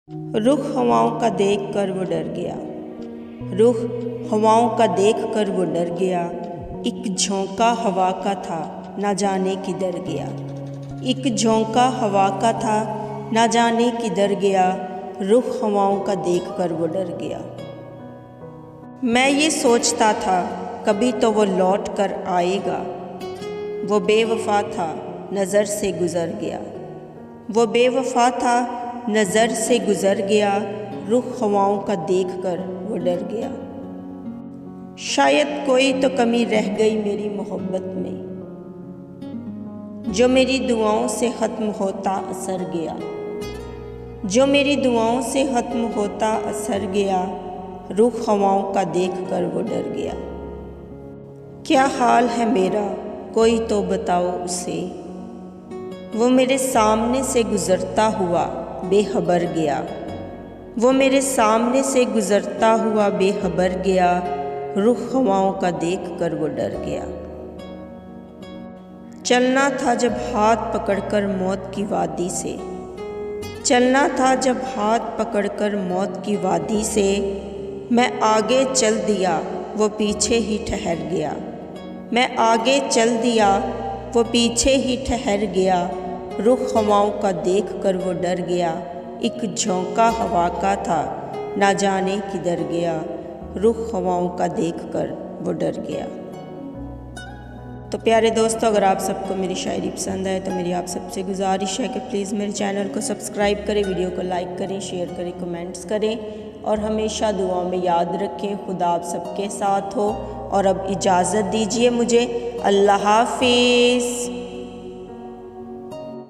रुख हवाओं का देख कर वो डर गया। रुख हवाओं का देख कर वो डर गया। एक झोंका हवा का था ना जाने किधर गया। एक झोंका हवा का था ना जाने किधर गया। रुख हवाओं का देख कर वो डर गया। मैं ये सोचता था कभी तो वो लौट कर आएगा। वो बेवफा था नज़र से गुज़र गया। वो बेवफा था नज़र से गुज़र गया। रुख हवाओं का देख कर वो डर गया। शायद कोई तो कमी रह गई मेरी मोहब्बत में, जो मेरी दुआओं से ख़त्म होता असर गया। जो मेरी दुआओं से ख़त्म होता असर गया। रुख हवाओं का देख कर वो डर गया। क्या हाल है मेरा कोई तो बताओ उसे, वो मेरे सामने से गुज़रता हुआ बेखबर गया। वो मेरे सामने से गुज़रता हुआ बेखबर गया। रुख हवाओं का देख कर वो डर गया। चलना था जब हाथ पकड़कर मौत की वादी से, चलना था जब हाथ पकड़कर मौत की वादी से। मैं आगे चल दिया वो पीछे ही ठहर गया। मैं आगे चल दिया वो पीछे ही ठहर गया। रुख हवाओं का देख कर वो डर गया। एक झोंका हवा का था ना जाने किधर गया। रुख हवाओं का देख कर वो डर गया। तो प्यारे दोस्तों, अगर आप सबको मेरी शायरी पसंद आए तो मेरी आप सबसे गुजारिश है कि प्लीज़ मेरे चैनल को सब्सक्राइब करें, वीडियो को लाइक करें, शेयर करें, कमेंट्स करें और हमेशा दुआओं में याद रखें। खुदा आप सबके साथ हो। और अब इजाज़त दीजिए मुझे। अल्लाह हाफिज़।